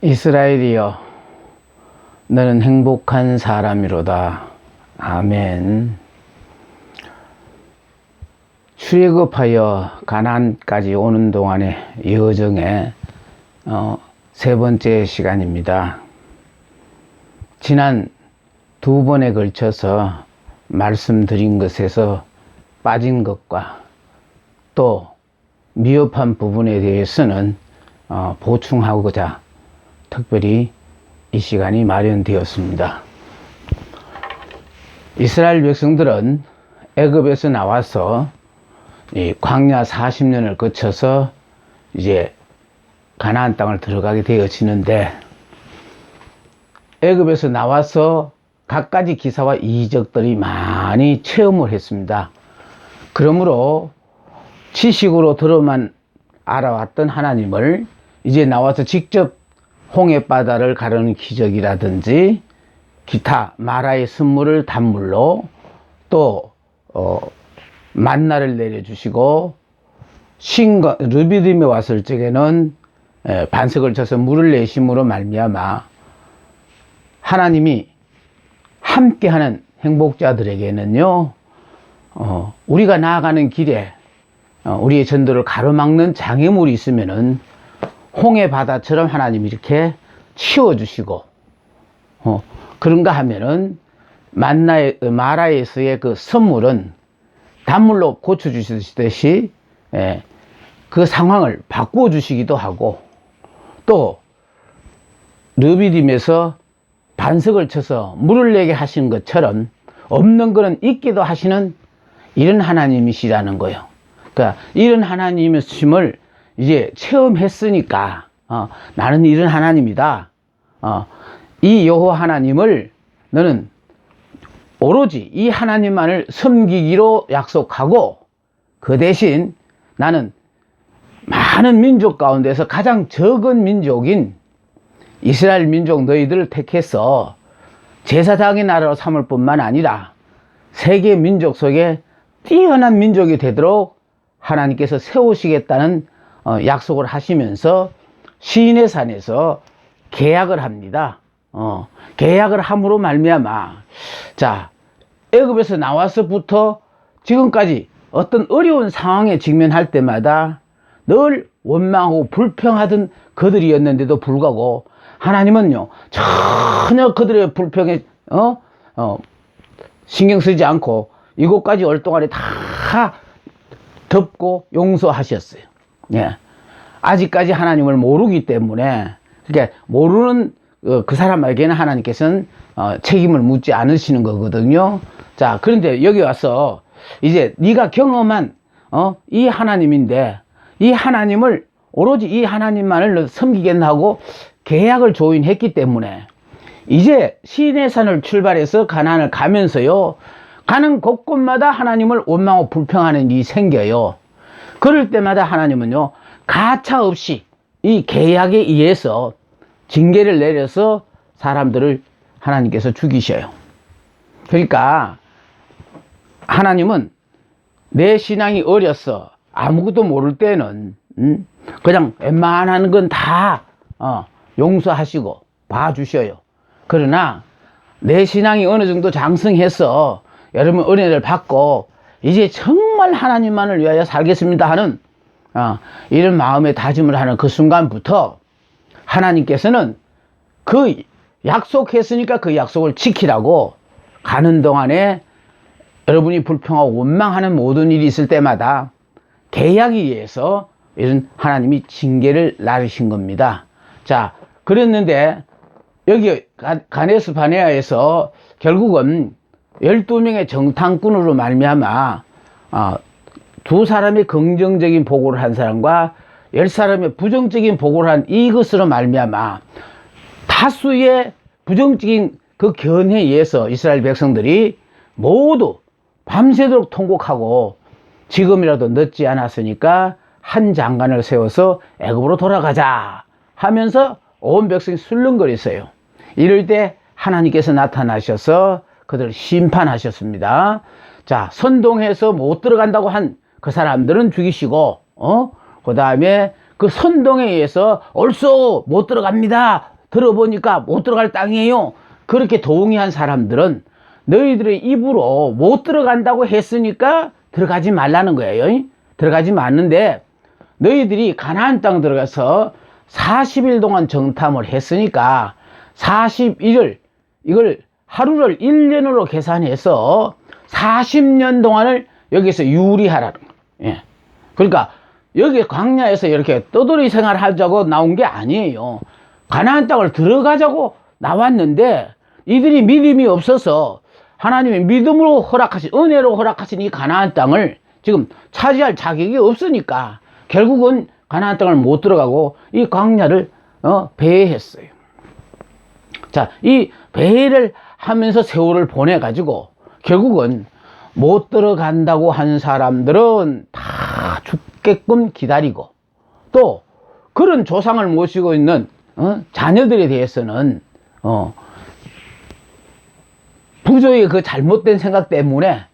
이스라엘이여, 너는 행복한 사람이로다. 아멘. 출애굽하여 가나안까지 오는 동안의 여정의 세 번째 시간입니다. 지난 두 번에 걸쳐서 말씀드린 것에서 빠진 것과 또 미흡한 부분에 대해서는 보충하고자 특별히 이 시간이 마련되었습니다. 이스라엘 백성들은 애굽에서 나와서 이 광야 40년을 거쳐서 이제 가나안 땅을 들어가게 되어지는데, 애굽에서 나와서 갖가지 기사와 이적들이 많이 체험을 했습니다. 그러므로 지식으로 들어만 알아왔던 하나님을 이제 나와서 직접 홍해바다를 가르는 기적이라든지 기타 마라의 선물을 단물로 또 만나를 내려주시고, 르비딤에 왔을 적에는 반석을 쳐서 물을 내심으로 말미암아 하나님이 함께하는 행복자들에게는요, 우리가 나아가는 길에 우리의 전도를 가로막는 장애물이 있으면은 홍해 바다처럼 하나님이 이렇게 치워주시고, 그런가 하면은 마라에서의 그 선물은 단물로 고쳐주시듯이 그 상황을 바꾸어 주시기도 하고, 또 르비딤에서 반석을 쳐서 물을 내게 하시는 것처럼 없는 것은 있기도 하시는 이런 하나님이시라는 거예요. 그러니까 이런 하나님이심을 이제 체험했으니까 나는 이런 하나님이다. 이 여호와 하나님을 너는 오로지 이 하나님만을 섬기기로 약속하고, 그 대신 나는 많은 민족 가운데서 가장 적은 민족인 이스라엘 민족 너희들을 택해서 제사장의 나라로 삼을 뿐만 아니라 세계 민족 속에 뛰어난 민족이 되도록 하나님께서 세우시겠다는 약속을 하시면서 시인의 산에서 계약을 합니다. 계약을 함으로 말미암아, 자, 애굽에서 나와서부터 지금까지 어떤 어려운 상황에 직면할 때마다 늘 원망하고 불평하던 그들이었는데도 불구하고 하나님은요, 전혀 그들의 불평에 신경 쓰지 않고 이곳까지 올 동안에 다 덮고 용서하셨어요. 예. 아직까지 하나님을 모르기 때문에, 그러니까 모르는 그 사람에게는 하나님께서는 책임을 묻지 않으시는 거거든요. 자, 그런데 여기 와서 이제 네가 경험한 이 하나님인데, 이 하나님을 오로지 이 하나님만을 섬기겠나 하고 계약을 조인했기 때문에 이제 시내 산을 출발해서 가나안을 가면서요, 가는 곳곳마다 하나님을 원망하고 불평하는 일이 생겨요. 그럴 때마다 하나님은요, 가차 없이 이 계약에 의해서 징계를 내려서 사람들을 하나님께서 죽이셔요. 그러니까 하나님은 내 신앙이 어려서 아무것도 모를 때는 그냥 웬만한 건 다 용서하시고 봐주셔요. 그러나 내 신앙이 어느 정도 장성해서 여러분 은혜를 받고 이제 정말 하나님만을 위하여 살겠습니다 하는 이런 마음의 다짐을 하는 그 순간부터 하나님께서는 그 약속했으니까 그 약속을 지키라고 가는 동안에 여러분이 불평하고 원망하는 모든 일이 있을 때마다 계약에 의해서 이런 하나님이 징계를 나르신 겁니다. 자, 그랬는데 여기 가네스 바네아에서 결국은 12명의 정탐꾼으로 말미암아 두 사람의 긍정적인 보고를 한 사람과 10사람의 부정적인 보고를 한 이것으로 말미암아 다수의 부정적인 그 견해에 의해서 이스라엘 백성들이 모두 밤새도록 통곡하고, 지금이라도 늦지 않았으니까 한 장관을 세워서 애굽으로 돌아가자 하면서 온 백성이 술렁거렸어요. 이럴 때 하나님께서 나타나셔서 그들을 심판하셨습니다. 자, 선동해서 못 들어간다고 한 그 사람들은 죽이시고, 그 다음에 그 선동에 의해서 옳소 못 들어갑니다 들어보니까 못 들어갈 땅이에요. 그렇게 동의한 사람들은 너희들의 입으로 못 들어간다고 했으니까 들어가지 말라는 거예요. 들어가지 말는데 너희들이 가나안 땅 들어가서 40일 동안 정탐을 했으니까 41을 이걸 하루를 1년으로 계산해서 40년 동안을 여기서 유리하라는 거예요. 예. 그러니까 여기 광야에서 이렇게 떠돌이 생활하자고 나온 게 아니에요. 가나안 땅을 들어가자고 나왔는데 이들이 믿음이 없어서 하나님의 믿음으로 허락하신, 은혜로 허락하신 이 가나안 땅을 지금 차지할 자격이 없으니까 결국은 가나안 땅을 못 들어가고 이 광야를 배회했어요. 자, 이 배회를 하면서 세월을 보내가지고 결국은 못 들어간다고 한 사람들은 다 죽게끔 기다리고, 또 그런 조상을 모시고 있는 자녀들에 대해서는 부조의 그 잘못된 생각 때문에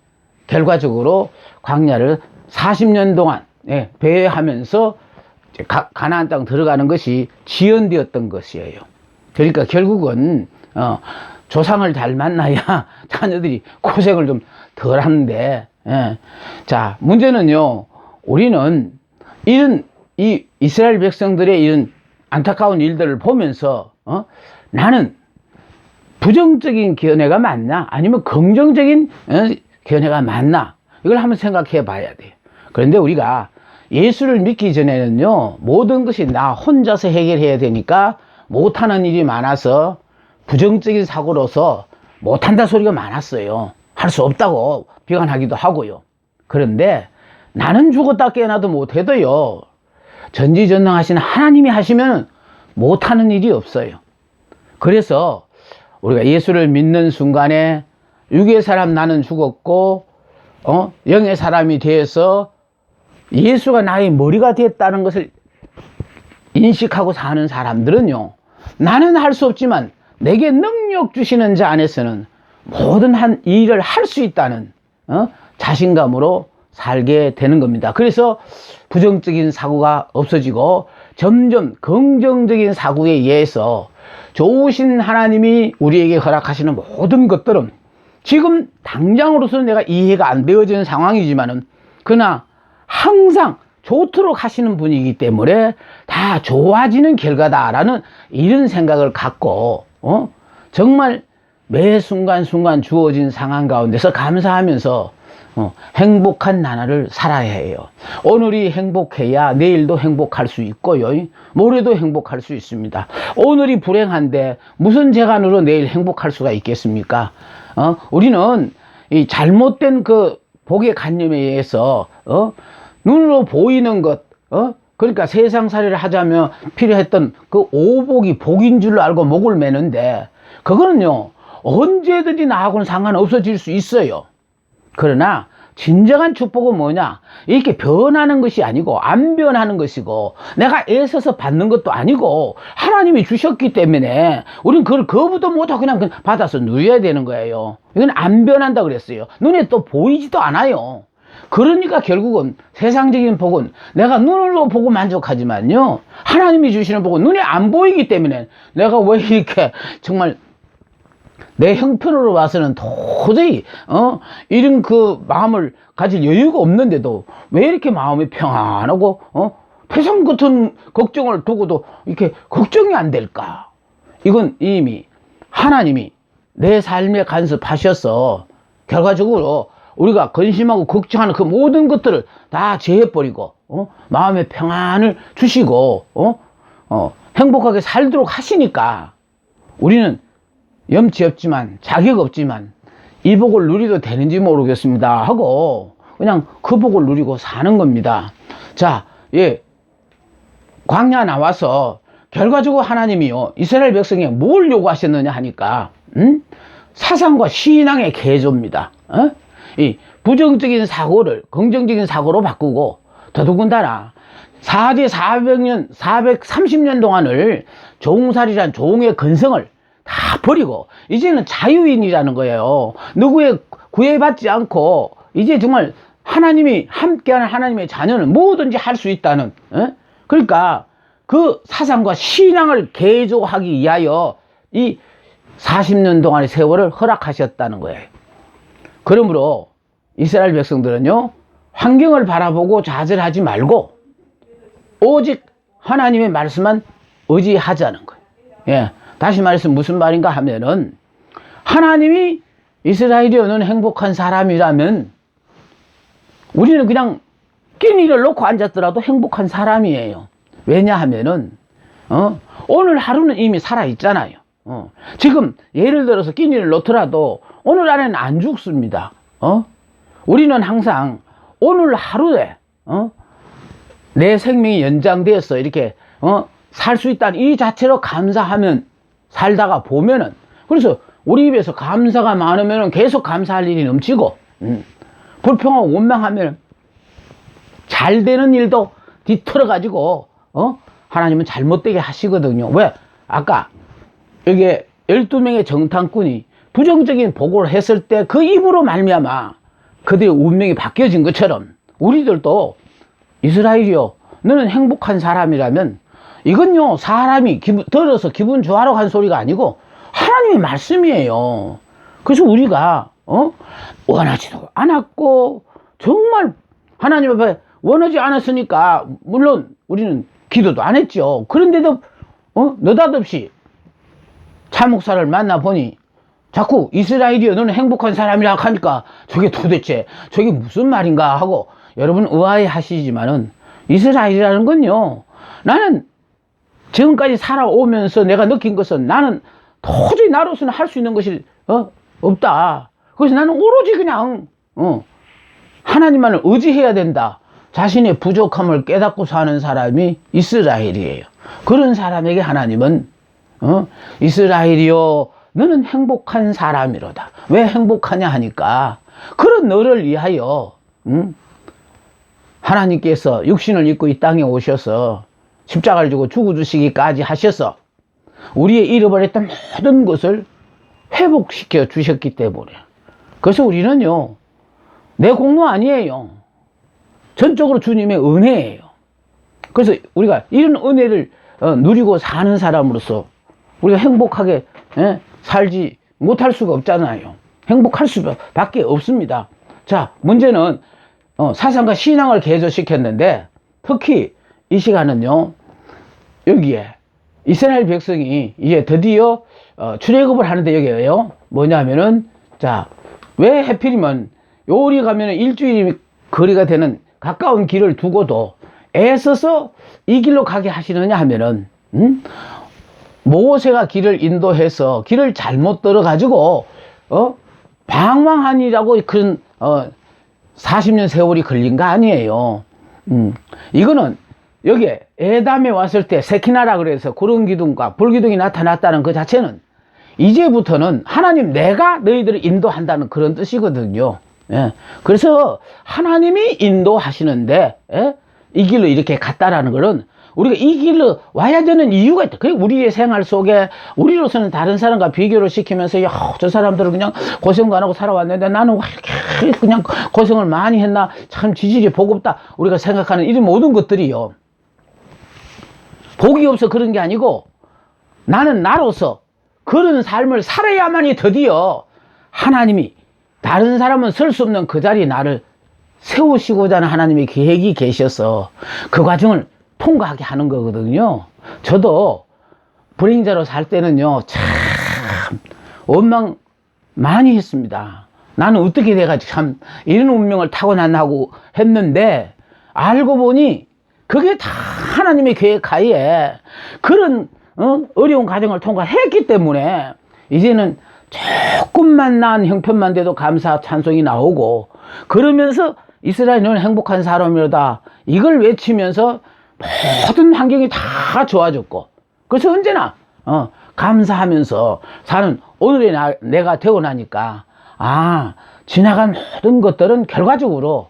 결과적으로 광야를 40년 동안 배회하면서 가나안 땅 들어가는 것이 지연되었던 것이에요. 그러니까 결국은 조상을 잘 만나야 자녀들이 고생을 좀 덜 하는데, 자, 문제는요, 우리는 이 이스라엘 백성들의 이런 안타까운 일들을 보면서 나는 부정적인 견해가 맞나 아니면 긍정적인 견해가 맞나, 이걸 한번 생각해 봐야 돼요. 그런데 우리가 예수를 믿기 전에는요, 모든 것이 나 혼자서 해결해야 되니까 못하는 일이 많아서 부정적인 사고로서 못한다 소리가 많았어요. 할 수 없다고 비관하기도 하고요. 그런데 나는 죽었다 깨어나도 못해도요, 전지전능하신 하나님이 하시면 못하는 일이 없어요. 그래서 우리가 예수를 믿는 순간에 육의 사람 나는 죽었고 영의 사람이 되어서 예수가 나의 머리가 됐다는 것을 인식하고 사는 사람들은요, 나는 할 수 없지만 내게 능력 주시는 자 안에서는 모든 한 일을 할 수 있다는 자신감으로 살게 되는 겁니다. 그래서 부정적인 사고가 없어지고 점점 긍정적인 사고에 의해서 좋으신 하나님이 우리에게 허락하시는 모든 것들은 지금 당장으로서는 내가 이해가 안 되어지는 상황이지만은 그러나 항상 좋도록 하시는 분이기 때문에 다 좋아지는 결과다라는 이런 생각을 갖고 정말 매 순간순간 주어진 상황 가운데서 감사하면서 행복한 나날을 살아야 해요. 오늘이 행복해야 내일도 행복할 수 있고요, 모레도 행복할 수 있습니다. 오늘이 불행한데 무슨 재간으로 내일 행복할 수가 있겠습니까? 우리는 이 잘못된 그 복의 관념에 의해서 눈으로 보이는 것, 그러니까 세상살이를 하자면 필요했던 그 오복이 복인 줄 알고 목을 매는데, 그거는요 언제든지 나하고는 상관없어질 수 있어요. 그러나 진정한 축복은 뭐냐, 이렇게 변하는 것이 아니고 안 변하는 것이고 내가 애써서 받는 것도 아니고 하나님이 주셨기 때문에 우린 그걸 거부도 못하고 그냥 받아서 누려야 되는 거예요. 이건 안 변한다 그랬어요. 눈에 또 보이지도 않아요. 그러니까 결국은 세상적인 복은 내가 눈으로 보고 만족하지만요, 하나님이 주시는 복은 눈에 안 보이기 때문에 내가 왜 이렇게 정말 내 형편으로 봐서는 도저히 이런 그 마음을 가질 여유가 없는데도 왜 이렇게 마음이 평안하고 태산 같은 걱정을 두고도 이렇게 걱정이 안 될까? 이건 이미 하나님이 내 삶에 간섭하셔서 결과적으로 우리가 근심하고 걱정하는 그 모든 것들을 다 제해버리고 마음의 평안을 주시고 행복하게 살도록 하시니까 우리는 염치 없지만 자격 없지만 이 복을 누리도 되는지 모르겠습니다 하고 그냥 그 복을 누리고 사는 겁니다. 자, 광야 나와서 결과적으로 하나님이요 이스라엘 백성에 뭘 요구하셨느냐 하니까 사상과 신앙의 개조입니다. 이 부정적인 사고를 긍정적인 사고로 바꾸고, 더더군다나 4제 400년 430년 동안을 종살이란 종의 근성을 다 버리고 이제는 자유인이라는 거예요. 누구의 구애받지 않고 이제 정말 하나님이 함께하는 하나님의 자녀는 뭐든지 할 수 있다는, 그러니까 그 사상과 신앙을 개조하기 위하여 이 40년 동안의 세월을 허락하셨다는 거예요. 그러므로 이스라엘 백성들은요, 환경을 바라보고 좌절하지 말고 오직 하나님의 말씀만 의지하자는 거예요. 예. 다시 말해서 무슨 말인가 하면은, 하나님이 이스라엘이는 행복한 사람이라면 우리는 그냥 끼니를 놓고 앉았더라도 행복한 사람이에요. 왜냐하면은 오늘 하루는 이미 살아있잖아요. 지금 예를 들어서 끼니를 놓더라도 오늘 안에는 안 죽습니다. 우리는 항상 오늘 하루에 내 생명이 연장되어서 이렇게 살 수 있다는 이 자체로 감사하면 살다가 보면은, 그래서 우리 입에서 감사가 많으면 계속 감사할 일이 넘치고, 불평하고 원망하면 잘 되는 일도 뒤틀어 가지고 하나님은 잘못되게 하시거든요. 왜? 아까 여기에 12명의 정탐꾼이 부정적인 보고를 했을 때 그 입으로 말미암아 그들의 운명이 바뀌어진 것처럼, 우리들도 이스라엘이요, 너는 행복한 사람이라면, 이건요 사람이 들어서 기분 좋아라고 한 소리가 아니고 하나님의 말씀이에요. 그래서 우리가 원하지도 않았고 정말 하나님 앞에 원하지 않았으니까 물론 우리는 기도도 안 했죠. 그런데도 느닷없이 차목사를 만나보니 자꾸 이스라엘이여 너는 행복한 사람이라고 하니까 저게 무슨 말인가 하고 여러분 의아해 하시지만은, 이스라엘이라는 건요, 나는 지금까지 살아오면서 내가 느낀 것은 나는 도저히 나로서는 할 수 있는 것이 없다. 그래서 나는 오로지 그냥 하나님만을 의지해야 된다. 자신의 부족함을 깨닫고 사는 사람이 이스라엘이에요. 그런 사람에게 하나님은 이스라엘이여 너는 행복한 사람이로다. 왜 행복하냐 하니까, 그런 너를 위하여 하나님께서 육신을 입고 이 땅에 오셔서 십자가를 지고 죽어주시기까지 하셔서 우리의 잃어버렸던 모든 것을 회복시켜 주셨기 때문에. 그래서 우리는요, 내 공로 아니에요. 전적으로 주님의 은혜예요. 그래서 우리가 이런 은혜를 누리고 사는 사람으로서 우리가 행복하게 살지 못할 수가 없잖아요. 행복할 수밖에 없습니다. 자, 문제는 사상과 신앙을 개조시켰는데, 특히 이 시간은요, 여기에 이스라엘 백성이 이제 드디어 출애굽을 하는데, 여기에요 뭐냐면은, 자, 왜 하필이면 요리 가면은 일주일이 거리가 되는 가까운 길을 두고도 애써서 이 길로 가게 하시느냐 하면은, 모세가 길을 인도해서 길을 잘못 들어가지고 방황하니라고 그런 40년 세월이 걸린 거 아니에요. 이거는 여기에 에담에 왔을 때 세키나라 그래서 구름 기둥과 불 기둥이 나타났다는 그 자체는 이제부터는 하나님 내가 너희들을 인도한다는 그런 뜻이거든요. 예. 그래서 하나님이 인도하시는데 이 길로 이렇게 갔다라는 것은 우리가 이 길로 와야 되는 이유가 있다. 그게 우리의 생활 속에 우리로서는 다른 사람과 비교를 시키면서 야, 저 사람들은 그냥 고생도 안 하고 살아왔는데 나는 왜 이렇게 그냥 고생을 많이 했나, 참 지질이 복없다, 우리가 생각하는 이런 모든 것들이요, 복이 없어 그런 게 아니고, 나는 나로서 그런 삶을 살아야만이 드디어 하나님이 다른 사람은 설 수 없는 그 자리에 나를 세우시고자 하는 하나님의 계획이 계셔서 그 과정을 통과하게 하는 거거든요. 저도 불행자로 살 때는요, 참 원망 많이 했습니다. 나는 어떻게 내가 참 이런 운명을 타고났나 하고 했는데, 알고 보니 그게 다 하나님의 계획 하에 그런 어려운 과정을 통과했기 때문에 이제는 조금만 나은 형편만 돼도 감사 찬송이 나오고, 그러면서 이스라엘은 행복한 사람이로다 이걸 외치면서 모든 환경이 다 좋아졌고, 그래서 언제나 감사하면서 사는 오늘의 내가 태어나니까, 지나간 모든 것들은 결과적으로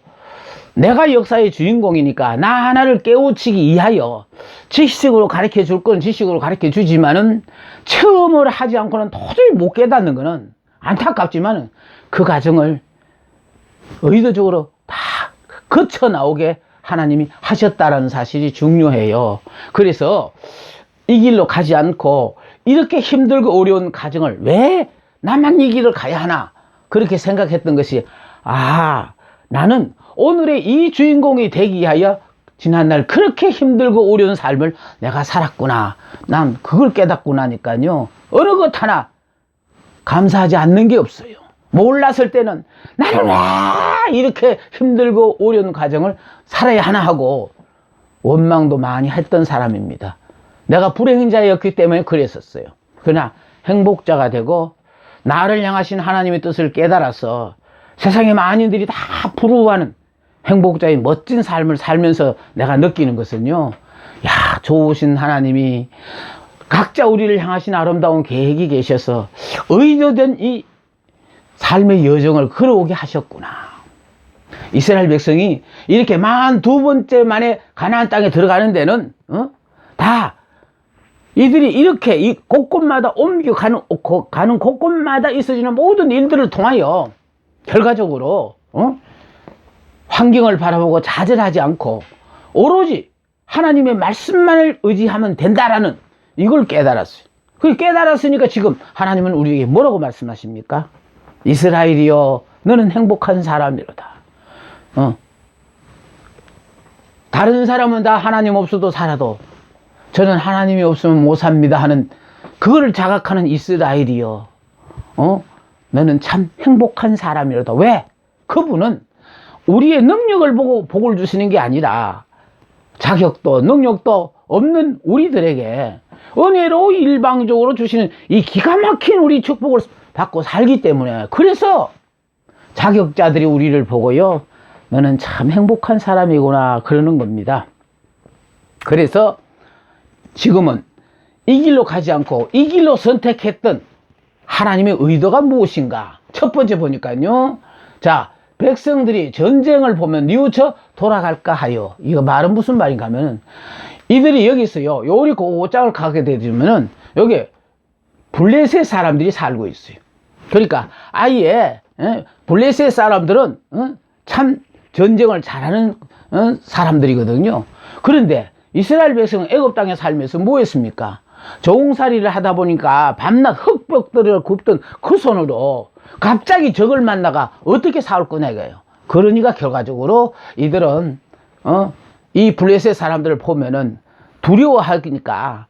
내가 역사의 주인공이니까 나 하나를 깨우치기 위하여 지식으로 가르쳐 줄 건 지식으로 가르쳐 주지만은 체험을 하지 않고는 도저히 못 깨닫는 거는 안타깝지만은 그 과정을 의도적으로 다 거쳐 나오게 하나님이 하셨다라는 사실이 중요해요. 그래서 이 길로 가지 않고 이렇게 힘들고 어려운 가정을 왜 나만 이 길을 가야 하나 그렇게 생각했던 것이 나는 오늘의 이 주인공이 되기 위하여 지난날 그렇게 힘들고 어려운 삶을 내가 살았구나. 난 그걸 깨닫고 나니까요. 어느 것 하나 감사하지 않는 게 없어요. 몰랐을 때는 나는 왜 이렇게 힘들고 어려운 가정을 살아야 하나 하고 원망도 많이 했던 사람입니다. 내가 불행자였기 때문에 그랬었어요. 그러나 행복자가 되고 나를 향하신 하나님의 뜻을 깨달아서 세상의 만인들이 다 부러워하는 행복자의 멋진 삶을 살면서 내가 느끼는 것은요, 좋으신 하나님이 각자 우리를 향하신 아름다운 계획이 계셔서 의도된 이 삶의 여정을 걸어오게 하셨구나. 이스라엘 백성이 이렇게 42번째 만에 가나안 땅에 들어가는 데는 다 이들이 이렇게 이 곳곳마다 가는 곳곳마다 있어지는 모든 일들을 통하여 결과적으로 환경을 바라보고 좌절하지 않고 오로지 하나님의 말씀만을 의지하면 된다라는 이걸 깨달았어요. 그 깨달았으니까 지금 하나님은 우리에게 뭐라고 말씀하십니까? 이스라엘이여 너는 행복한 사람이로다. 다른 사람은 다 하나님 없어도 살아도 저는 하나님이 없으면 못 삽니다 하는 그거를 자각하는 이스라엘이여 너는 참 행복한 사람이로다. 왜? 그분은 우리의 능력을 보고 복을 주시는 게 아니라 자격도 능력도 없는 우리들에게 은혜로 일방적으로 주시는 이 기가 막힌 우리 축복을 받고 살기 때문에 그래서 자격자들이 우리를 보고요 너는 참 행복한 사람이구나 그러는 겁니다. 그래서 지금은 이 길로 가지 않고 이 길로 선택했던 하나님의 의도가 무엇인가? 첫 번째 보니까요. 자, 백성들이 전쟁을 보면 뉘우쳐 돌아갈까 하여. 이거 말은 무슨 말인가 하면 이들이 여기서요. 요리 고장을 가게 되면은 여기 블레셋 사람들이 살고 있어요. 그러니까 아예 블레셋 사람들은 참 전쟁을 잘하는 사람들이거든요. 그런데 이스라엘 백성은 애굽 땅에 살면서 뭐 했습니까? 종살이를 하다 보니까 밤낮 흙벽들을 굽던 그 손으로 갑자기 적을 만나가 어떻게 싸울 거냐 이거예요. 그러니까 결과적으로 이들은 이 블레셋 사람들을 보면은 두려워하니까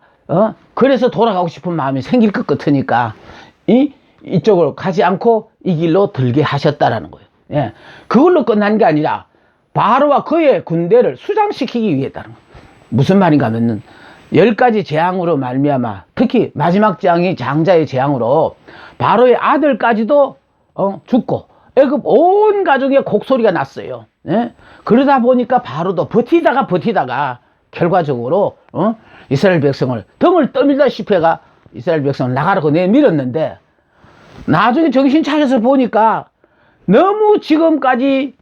그래서 돌아가고 싶은 마음이 생길 것 같으니까 이쪽으로 가지 않고 이 길로 들게 하셨다라는 거예요. 예. 그걸로 끝난 게 아니라 바로와 그의 군대를 수장시키기 위해다는 거예요. 무슨 말인가 하면은 10가지 재앙으로 말미암아 특히 마지막 재앙이 장자의 재앙으로 바로의 아들까지도 죽고 애굽 온 가족의 곡소리가 났어요. 예? 그러다 보니까 바로도 버티다가 결과적으로 이스라엘 백성을 등을 떠밀다시피 해가 이스라엘 백성을 나가라고 내밀었는데 나중에 정신 차려서 보니까 너무 지금까지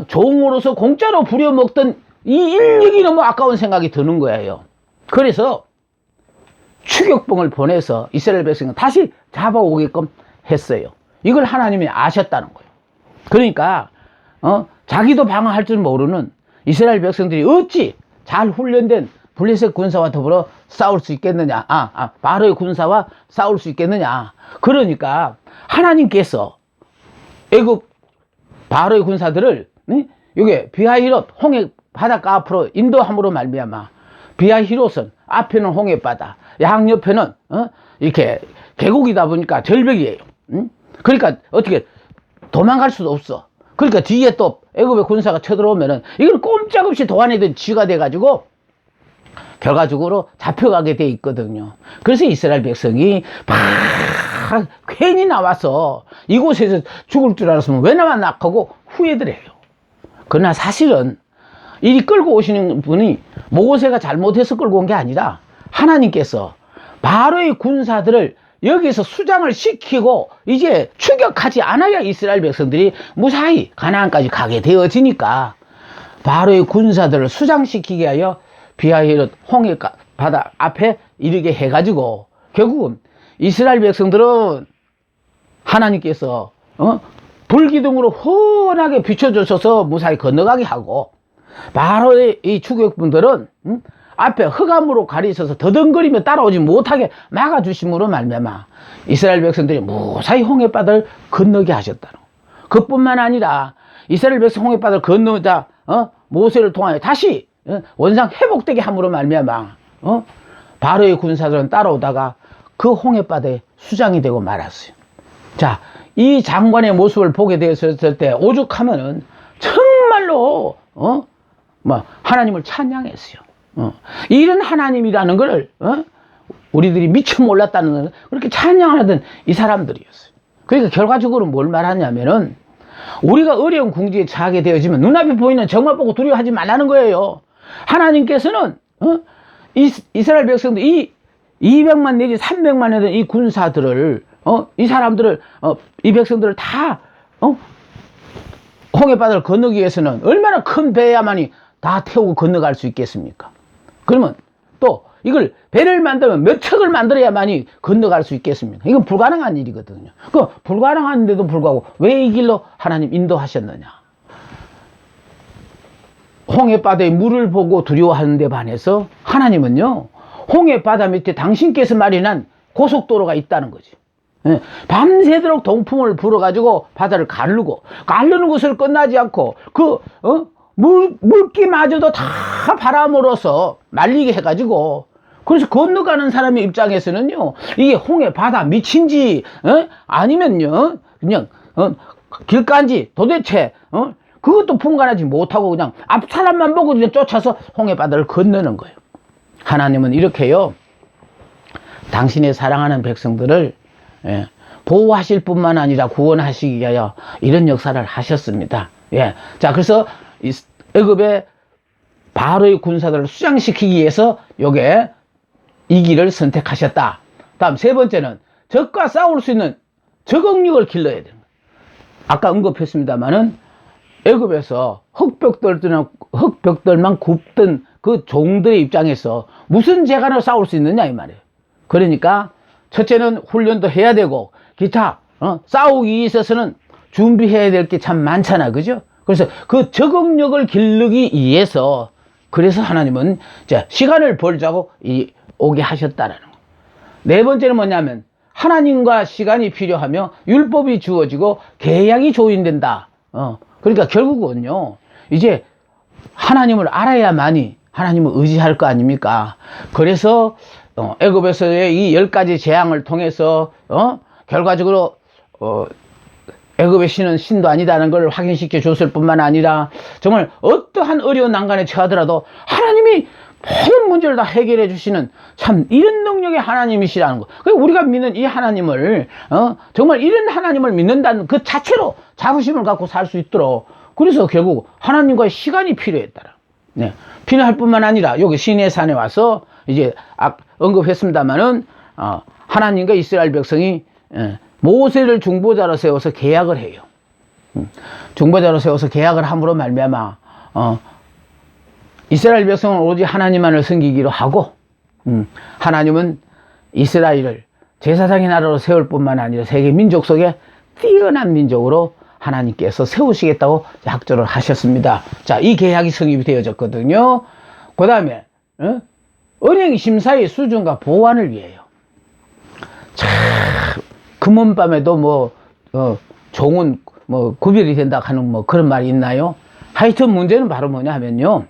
종으로서 공짜로 부려먹던 이 인력이 너무 아까운 생각이 드는 거예요. 그래서 추격봉을 보내서 이스라엘 백성을 다시 잡아오게끔 했어요. 이걸 하나님이 아셨다는 거예요. 그러니까 자기도 방어할 줄 모르는 이스라엘 백성들이 어찌 잘 훈련된 블레셋 군사와 더불어 싸울 수 있겠느냐, 바로의 군사와 싸울 수 있겠느냐. 그러니까 하나님께서 애굽 바로의 군사들을 여기 비하히롯 홍해 바닷가 앞으로 인도함으로 말미암아 비하히롯은 앞에는 홍해 바다, 양옆에는 이렇게 계곡이다 보니까 절벽이에요. 그러니까 어떻게 도망갈 수도 없어. 그러니까 뒤에 또 애굽의 군사가 쳐들어오면은 이걸 꼼짝없이 도안에든 쥐가 돼가지고 결과적으로 잡혀가게 돼 있거든요. 그래서 이스라엘 백성이 막 괜히 나와서 이곳에서 죽을 줄 알았으면 왜 나왔나 하고 후회들 해요. 그러나 사실은 이 끌고 오시는 분이 모세가 잘못해서 끌고 온 게 아니라 하나님께서 바로의 군사들을 여기서 수장을 시키고 이제 추격하지 않아야 이스라엘 백성들이 무사히 가나안까지 가게 되어지니까 바로의 군사들을 수장시키게 하여 비하히롯 홍해 바다 앞에 이르게 해가지고 결국은 이스라엘 백성들은 하나님께서 불기둥으로 훤하게 비춰주셔서 무사히 건너가게 하고 바로의 이 추격분들은 앞에 흑암으로 가리셔서 더덩거리며 따라오지 못하게 막아주심으로 말미암아 이스라엘 백성들이 무사히 홍해바다를 건너게 하셨다는 거. 그뿐만 아니라 이스라엘 백성 홍해바다를 건너자 모세를 통하여 다시 원상 회복되게 함으로 말미암아 바로의 군사들은 따라오다가 그 홍해바다에 수장이 되고 말았어요. 자, 이 장관의 모습을 보게 되었을 때 오죽하면은 정말로 하나님을 찬양했어요. 이런 하나님이라는 걸 우리들이 미처 몰랐다는 걸 그렇게 찬양하던 이 사람들이었어요. 그러니까 결과적으로 뭘 말하냐면은 우리가 어려운 궁지에 처하게 되어지면 눈앞에 보이는 적만 보고 두려워하지 말라는 거예요. 하나님께서는 이스라엘 백성들 이 200만 내지 300만 되는 이 군사들을 이 사람들을 이 백성들을 다 홍해바다를 건너기 위해서는 얼마나 큰 배야만이 다 태우고 건너갈 수 있겠습니까? 그러면 또 이걸 배를 만들면 몇 척을 만들어야만이 건너갈 수 있겠습니까? 이건 불가능한 일이거든요. 그 불가능한데도 불구하고 왜 이 길로 하나님 인도하셨느냐? 홍해바다의 물을 보고 두려워하는 데 반해서 하나님은요, 홍해바다 밑에 당신께서 마련한 고속도로가 있다는 거지. 밤새도록 동풍을 불어가지고 바다를 가르는 것을 끝나지 않고 물기마저도 다 바람으로서 말리게 해가지고 그래서 건너가는 사람의 입장에서는요 이게 홍해바다 밑인지 아니면요 그냥 길가인지 도대체 그것도 분간하지 못하고 그냥 앞 사람만 보고 그냥 쫓아서 홍해바다를 건너는 거예요. 하나님은 이렇게요 당신의 사랑하는 백성들을 보호하실 뿐만 아니라 구원하시기 위하여 이런 역사를 하셨습니다. 자, 그래서 애굽의 바로의 군사들을 수장시키기 위해서 요게 이 길을 선택하셨다. 다음 세 번째는 적과 싸울 수 있는 적응력을 길러야 되는 거예요. 아까 언급했습니다만은 애굽에서 흑벽들만 굽던 그 종들의 입장에서 무슨 재간을 싸울 수 있느냐 이 말이에요. 그러니까 첫째는 훈련도 해야 되고 기타 싸우기 있어서는 준비해야 될 게 참 많잖아, 그죠? 그래서 그 적응력을 기르기 위해서 그래서 하나님은 시간을 벌자고 오게 하셨다라는 거. 네 번째는 뭐냐면 하나님과 시간이 필요하며 율법이 주어지고 계약이 조인된다. 그러니까 결국은요 이제 하나님을 알아야만이 하나님을 의지할 거 아닙니까? 그래서 애굽에서의 이 10가지 재앙을 통해서 결과적으로 애굽의 신은 신도 아니다는 걸 확인시켜 줬을 뿐만 아니라 정말 어떠한 어려운 난간에 처하더라도 하나님이 모든 문제를 다 해결해 주시는 참 이런 능력의 하나님이시라는 거. 우리가 믿는 이 하나님을 정말 이런 하나님을 믿는다는 그 자체로 자부심을 갖고 살 수 있도록 그래서 결국 하나님과의 시간이 필요했다라. 필요할 뿐만 아니라 여기 시내산에 와서 이제 언급했습니다마는 하나님과 이스라엘 백성이 모세를 중보자로 세워서 계약을 해요. 중보자로 세워서 계약을 함으로 말미암아 이스라엘 백성은 오직 하나님만을 섬기기로 하고 하나님은 이스라엘을 제사장의 나라로 세울 뿐만 아니라 세계 민족 속에 뛰어난 민족으로 하나님께서 세우시겠다고 약조를 하셨습니다. 자, 이 계약이 성립이 되어졌거든요. 그 다음에 은행 심사의 수준과 보완을 위해요. 참 금은밤에도 종은 구별이 된다 하는 그런 말이 있나요? 하여튼 문제는 바로 뭐냐 하면요,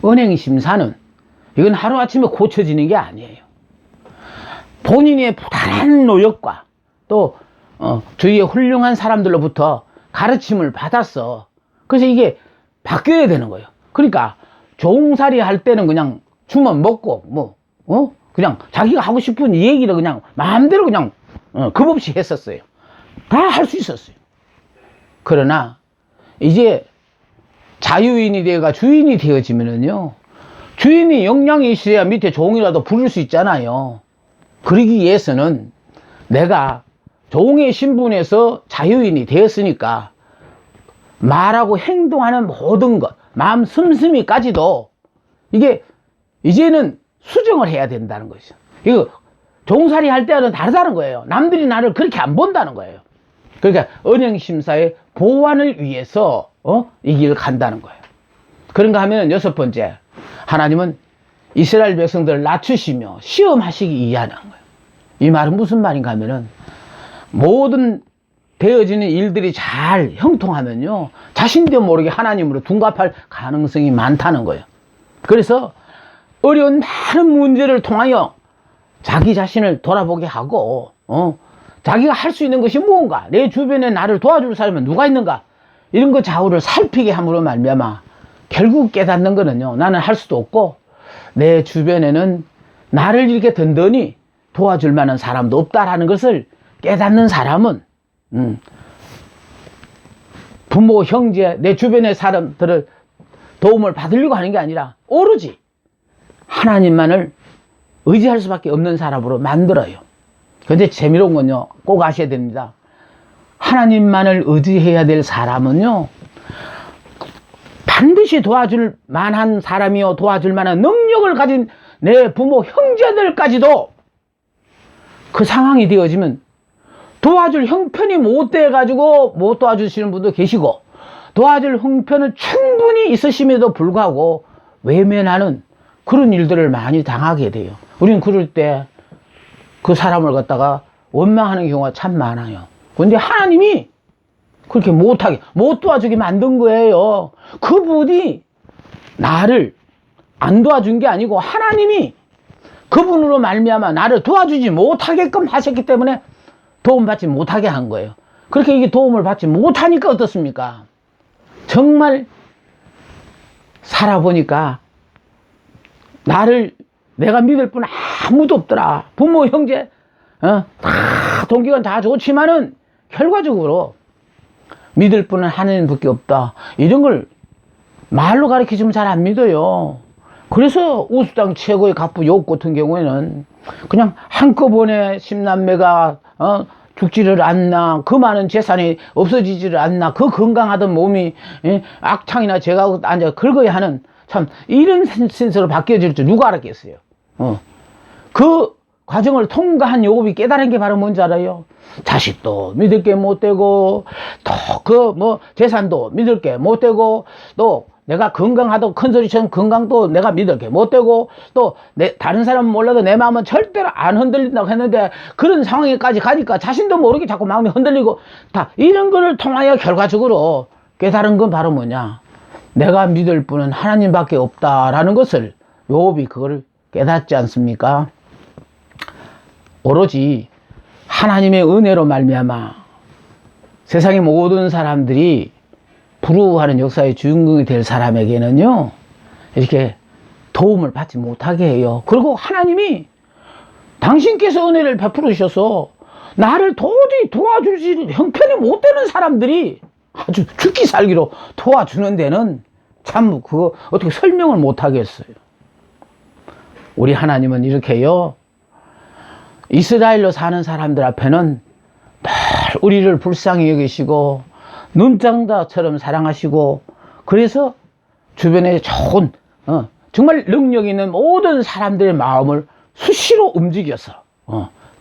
은행 심사는 이건 하루아침에 고쳐지는 게 아니에요. 본인의 부단한 노력과 또 주위의 훌륭한 사람들로부터 가르침을 받았어. 그래서 이게 바뀌어야 되는 거예요. 그러니까 종살이 할 때는 그냥 주면 먹고 그냥 자기가 하고 싶은 얘기를 그냥 마음대로 그냥 겁 없이 했었어요. 다 할 수 있었어요. 그러나 이제 자유인이 되어가 주인이 되어지면은요, 주인이 역량이 있어야 밑에 종이라도 부를 수 있잖아요. 그러기 위해서는 내가 종의 신분에서 자유인이 되었으니까 말하고 행동하는 모든 것, 마음 씀씀이까지도 이게 이제는 수정을 해야 된다는 거죠. 이거 종살이 할 때와는 다르다는 거예요. 남들이 나를 그렇게 안 본다는 거예요. 그러니까 은행심사의 보완을 위해서 이 길을 간다는 거예요. 그런가 하면 여섯 번째, 하나님은 이스라엘 백성들을 낮추시며 시험하시기 이해하는 거예요. 이 말은 무슨 말인가 하면은 모든 되어지는 일들이 잘 형통하면요, 자신도 모르게 하나님으로 둔갑할 가능성이 많다는 거예요. 그래서 어려운 많은 문제를 통하여 자기 자신을 돌아보게 하고, 자기가 할 수 있는 것이 무언가, 내 주변에 나를 도와줄 사람은 누가 있는가, 이런 거 좌우를 살피게 함으로 말미암아 결국 깨닫는 거는요, 나는 할 수도 없고 내 주변에는 나를 이렇게 든든히 도와줄 만한 사람도 없다라는 것을 깨닫는 사람은 부모, 형제, 내 주변의 사람들을 도움을 받으려고 하는 게 아니라 오로지 하나님만을 의지할 수밖에 없는 사람으로 만들어요. 근데 재미로운 건요, 꼭 아셔야 됩니다. 하나님만을 의지해야 될 사람은요, 반드시 도와줄 만한 사람이요, 도와줄 만한 능력을 가진 내 부모, 형제들까지도 그 상황이 되어지면 도와줄 형편이 못 돼가지고 못 도와주시는 분도 계시고, 도와줄 형편은 충분히 있으심에도 불구하고 외면하는 그런 일들을 많이 당하게 돼요. 우리는 그럴 때 그 사람을 갖다가 원망하는 경우가 참 많아요. 그런데 하나님이 그렇게 못하게, 못 도와주게 만든 거예요. 그분이 나를 안 도와준 게 아니고 하나님이 그분으로 말미암아 나를 도와주지 못하게끔 하셨기 때문에 도움받지 못하게 한 거예요. 그렇게 이게 도움을 받지 못하니까 어떻습니까? 정말 살아보니까 내가 믿을 분 아무도 없더라. 부모, 형제, 다 동기가 다 좋지만은 결과적으로 믿을 분은 하나님밖에 없다. 이런 걸 말로 가르치면 잘 안 믿어요. 그래서 우수당 최고의 갑부 욥 같은 경우에는 그냥 한꺼번에 십남매가 죽지를 않나, 그 많은 재산이 없어지지를 않나, 그 건강하던 몸이 악창이나 제가 앉아 긁어야 하는, 참 이런 신세로 바뀌어질 줄 누가 알았겠어요. 그 과정을 통과한 욥이 깨달은 게 바로 뭔지 알아요? 자식도 믿을 게 못 되고, 또 재산도 믿을 게 못 되고, 또 내가 건강하도 큰 소리처럼 건강도 내가 믿을 게 못 되고, 또 다른 사람은 몰라도 내 마음은 절대로 안 흔들린다고 했는데 그런 상황에까지 가니까 자신도 모르게 자꾸 마음이 흔들리고, 다 이런 거를 통하여 결과적으로 깨달은 건 바로 뭐냐, 내가 믿을 분은 하나님밖에 없다라는 것을 욥이 그거를 깨닫지 않습니까? 오로지 하나님의 은혜로 말미암아 세상의 모든 사람들이 부러워하는 역사의 주인공이 될 사람에게는요, 이렇게 도움을 받지 못하게 해요. 그리고 하나님이 당신께서 은혜를 베풀으셔서 나를 도저히 도와주지 형편이 못 되는 사람들이 아주 죽기 살기로 도와주는 데는 참 그거 어떻게 설명을 못 하겠어요. 우리 하나님은 이렇게요, 이스라엘로 사는 사람들 앞에는 늘 우리를 불쌍히 여기시고 눈장자처럼 사랑하시고, 그래서 주변에 좋은 정말 능력 있는 모든 사람들의 마음을 수시로 움직여서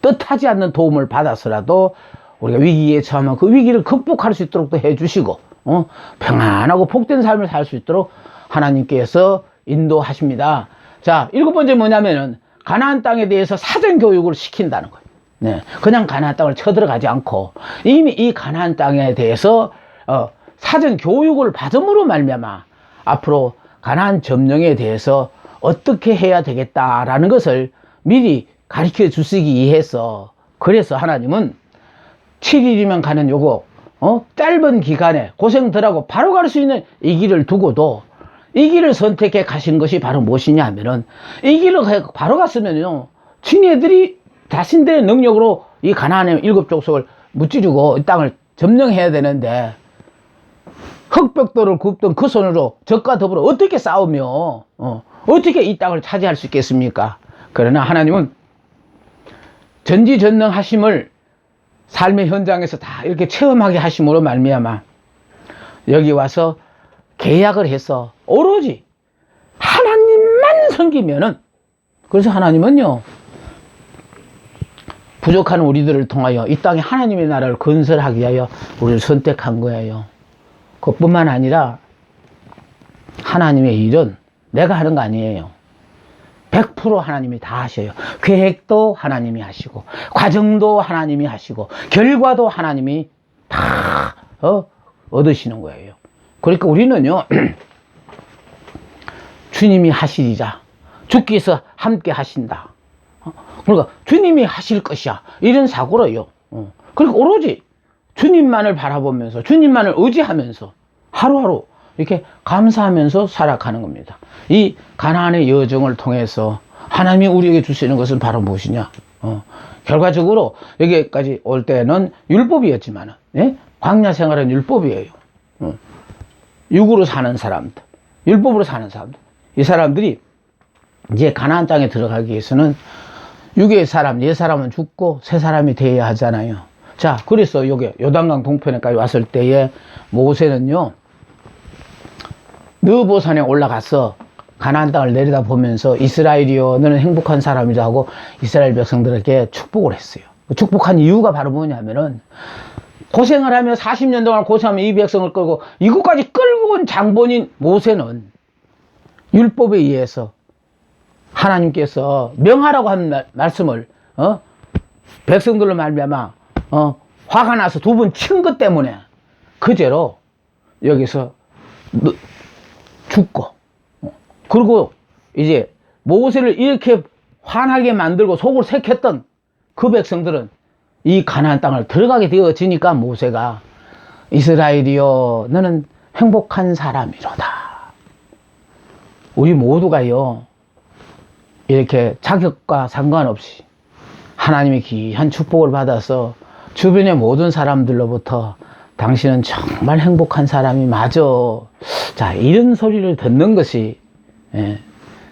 뜻하지 않는 도움을 받아서라도 우리가 위기에 처하면 그 위기를 극복할 수 있도록 또 해주시고, 평안하고 복된 삶을 살 수 있도록 하나님께서 인도하십니다. 자, 일곱 번째 뭐냐면은 가나안 땅에 대해서 사전 교육을 시킨다는 거예요. 네, 그냥 가나안 땅을 쳐들어가지 않고 이미 이 가나안 땅에 대해서 사전 교육을 받음으로 말미암아 앞으로 가나안 점령에 대해서 어떻게 해야 되겠다라는 것을 미리 가르쳐 주시기 위해서, 그래서 하나님은 7일이면 가는 요거 짧은 기간에 고생 덜하고 바로 갈 수 있는 이 길을 두고도 이 길을 선택해 가신 것이 바로 무엇이냐 하면은, 이 길을 바로 갔으면요, 친애들이 자신들의 능력으로 이 가나안의 7 족속을 무찌르고 이 땅을 점령해야 되는데, 흑벽돌을 굽던 그 손으로 적과 더불어 어떻게 싸우며 어떻게 이 땅을 차지할 수 있겠습니까? 그러나 하나님은 전지전능하심을 삶의 현장에서 다 이렇게 체험하게 하심으로 말미암아 여기 와서 계약을 해서 오로지 하나님만 섬기면은, 그래서 하나님은요, 부족한 우리들을 통하여 이 땅에 하나님의 나라를 건설하기 위하여 우리를 선택한 거예요. 그것뿐만 아니라 하나님의 일은 내가 하는 거 아니에요. 100% 하나님이 다 하셔요. 계획도 하나님이 하시고, 과정도 하나님이 하시고, 결과도 하나님이 다 얻으시는 거예요. 그러니까 우리는요, 주님이 하시리라, 주께서 함께 하신다. 그러니까 주님이 하실 것이야, 이런 사고로요. 그러니까 오로지 주님만을 바라보면서, 주님만을 의지하면서 하루하루 이렇게 감사하면서 살아가는 겁니다. 이 가나안의 여정을 통해서 하나님이 우리에게 주시는 것은 바로 무엇이냐? 결과적으로 여기까지 올 때는 율법이었지만, 예? 광야 생활은 율법이에요. 육으로 사는 사람들, 율법으로 사는 사람들, 이 사람들이 이제 가나안 땅에 들어가기 위해서는 육의 사람, 옛 사람은 죽고 새 사람이 되어야 하잖아요. 자, 그래서 여기 요단강 동편에까지 왔을 때에 모세는요, 느보산에 올라가서 가나안 땅을 내려다보면서 이스라엘이여 너는 행복한 사람이라 하고 이스라엘 백성들에게 축복을 했어요. 축복한 이유가 바로 뭐냐면은, 고생을 하며 40년 동안 고생하며 이 백성을 끌고 이곳까지 끌고 온 장본인 모세는 율법에 의해서 하나님께서 명하라고 한 말씀을 백성들로 말미암아 화가 나서 두 번 친 것 때문에 그제로 여기서 죽고, 그리고 이제 모세를 이렇게 화나게 만들고 속을 새겼던 그 백성들은 이 가나안 땅을 들어가게 되어지니까 모세가 이스라엘이여 너는 행복한 사람이로다. 우리 모두가요, 이렇게 자격과 상관없이 하나님의 귀한 축복을 받아서 주변의 모든 사람들로부터 당신은 정말 행복한 사람이 맞아. 자, 이런 소리를 듣는 것이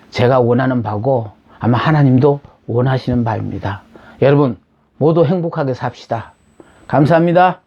제가 원하는 바고 아마 하나님도 원하시는 바입니다. 여러분 모두 행복하게 삽시다. 감사합니다.